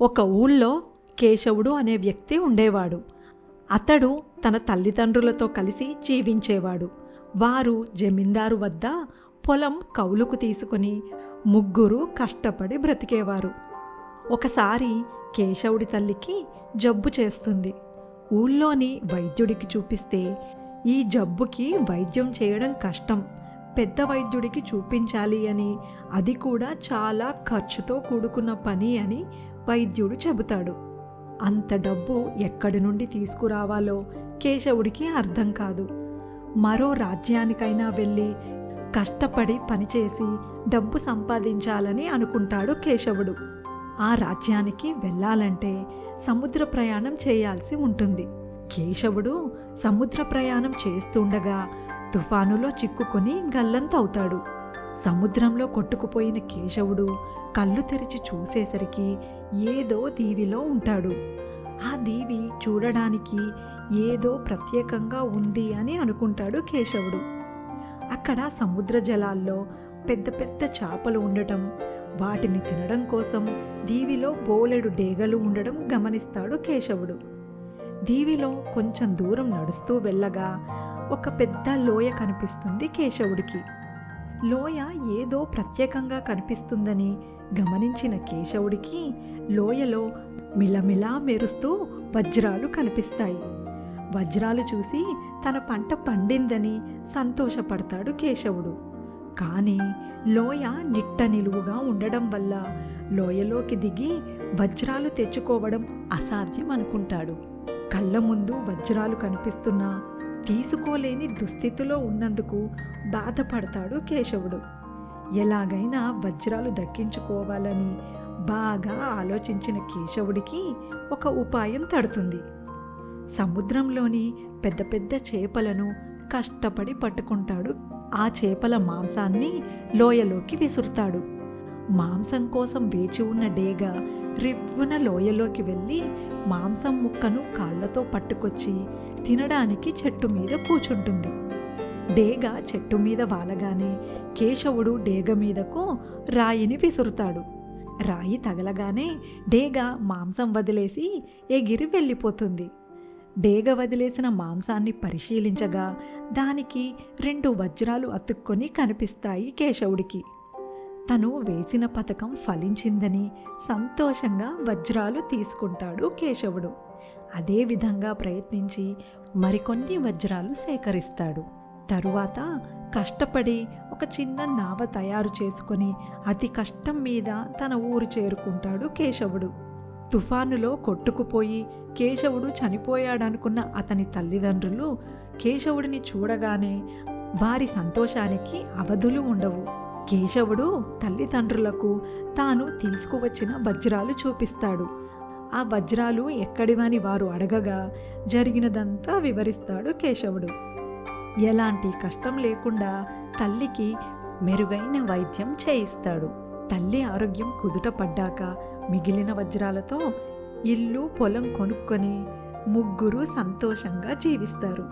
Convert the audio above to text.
ఒక ఊళ్ళో కేశవుడు అనే వ్యక్తి ఉండేవాడు. అతడు తన తల్లిదండ్రులతో కలిసి జీవించేవాడు. వారు జమీందారు వద్ద పొలం కౌలుకు తీసుకుని ముగ్గురు కష్టపడి బ్రతికేవారు. ఒకసారి కేశవుడి తల్లికి జబ్బు చేస్తుంది. ఊళ్ళోని వైద్యుడికి చూపిస్తే, ఈ జబ్బుకి వైద్యం చేయడం కష్టం, పెద్ద వైద్యుడికి చూపించాలి అని, అది కూడా చాలా ఖర్చుతో కూడుకున్న పని అని వైద్యుడు చెబుతాడు. అంత డబ్బు ఎక్కడి నుండి తీసుకురావాలో కేశవుడికి అర్థం కాదు. మరో రాజ్యానికైనా వెళ్ళి కష్టపడి పనిచేసి డబ్బు సంపాదించాలని అనుకుంటాడు కేశవుడు. ఆ రాజ్యానికి వెళ్ళాలంటే సముద్ర ప్రయాణం చేయాల్సి ఉంటుంది. కేశవుడు సముద్ర ప్రయాణం చేస్తుండగా తుఫానులో చిక్కుకొని గల్లంతవుతాడు. సముద్రంలో కొట్టుకుపోయిన కేశవుడు కళ్ళు తెరిచి చూసేసరికి ఏదో దీవిలో ఉంటాడు. ఆ దీవి చూడడానికి ఏదో ప్రత్యేకంగా ఉంది అని అనుకుంటాడు కేశవుడు. అక్కడ సముద్ర జలాల్లో పెద్ద పెద్ద చేపలు ఉండటం, వాటిని తినడం కోసం దీవిలో బోలెడు డేగలు ఉండడం గమనిస్తాడు కేశవుడు. దీవిలో కొంచెం దూరం నడుస్తూ వెళ్ళగా ఒక పెద్ద లోయ కనిపిస్తుంది కేశవుడికి. లోయ ఏదో ప్రత్యేకంగా కనిపిస్తుందని గమనించిన కేశవుడికి లోయలో మిలమిలా మెరుస్తూ వజ్రాలు కనిపిస్తాయి. వజ్రాలు చూసి తన పంట పండిందని సంతోషపడతాడు కేశవుడు. కానీ లోయ నిట్ట నిలువుగా ఉండడం వల్ల లోయలోకి దిగి వజ్రాలు తెచ్చుకోవడం అసాధ్యం అనుకుంటాడు. కళ్ళ ముందు వజ్రాలు కనిపిస్తున్నా తీసుకోలేని దుస్థితిలో ఉన్నందుకు బాధపడతాడు కేశవుడు. ఎలాగైనా వజ్రాలు దక్కించుకోవాలని బాగా ఆలోచించిన కేశవుడికి ఒక ఉపాయం తడుతుంది. సముద్రంలోని పెద్ద పెద్ద చేపలను కష్టపడి పట్టుకుంటాడు. ఆ చేపల మాంసాన్ని లోయలోకి విసురుతాడు. మాంసం కోసం వేచి ఉన్న డేగ రివ్వున లోయలోకి వెళ్ళి మాంసం ముక్కను కాళ్లతో పట్టుకొచ్చి తినడానికి చెట్టు మీద కూచుంటుంది. డేగ చెట్టు మీద వాలగానే కేశవుడు డేగ మీదకు రాయిని విసురుతాడు. రాయి తగలగానే డేగ మాంసం వదిలేసి ఎగిరి వెళ్ళిపోతుంది. డేగ వదిలేసిన మాంసాన్ని పరిశీలించగా దానికి 2 వజ్రాలు అతుక్కొని కనిపిస్తాయి కేశవుడికి. తను వేసిన పథకం ఫలించిందని సంతోషంగా వజ్రాలు తీసుకుంటాడు కేశవుడు. అదే విధంగా ప్రయత్నించి మరికొన్ని వజ్రాలు సేకరిస్తాడు. తరువాత కష్టపడి ఒక చిన్న నావ తయారు చేసుకొని అతి కష్టం మీద తన ఊరు చేరుకుంటాడు కేశవుడు. తుఫానులో కొట్టుకుపోయి కేశవుడు చనిపోయాడనుకున్న అతని తల్లిదండ్రులు కేశవుడిని చూడగానే వారి సంతోషానికి అవధులు ఉండవు. కేశవుడు తల్లిదండ్రులకు తాను తీసుకువచ్చిన వజ్రాలు చూపిస్తాడు. ఆ వజ్రాలు ఎక్కడివని వారు అడగగా జరిగినదంతా వివరిస్తాడు కేశవుడు. ఎలాంటి కష్టం లేకుండా తల్లికి మెరుగైన వైద్యం చేయిస్తాడు. తల్లి ఆరోగ్యం కుదుట పడ్డాక మిగిలిన వజ్రాలతో ఇల్లు పొలం కొనుక్కొని ముగ్గురు సంతోషంగా జీవిస్తారు.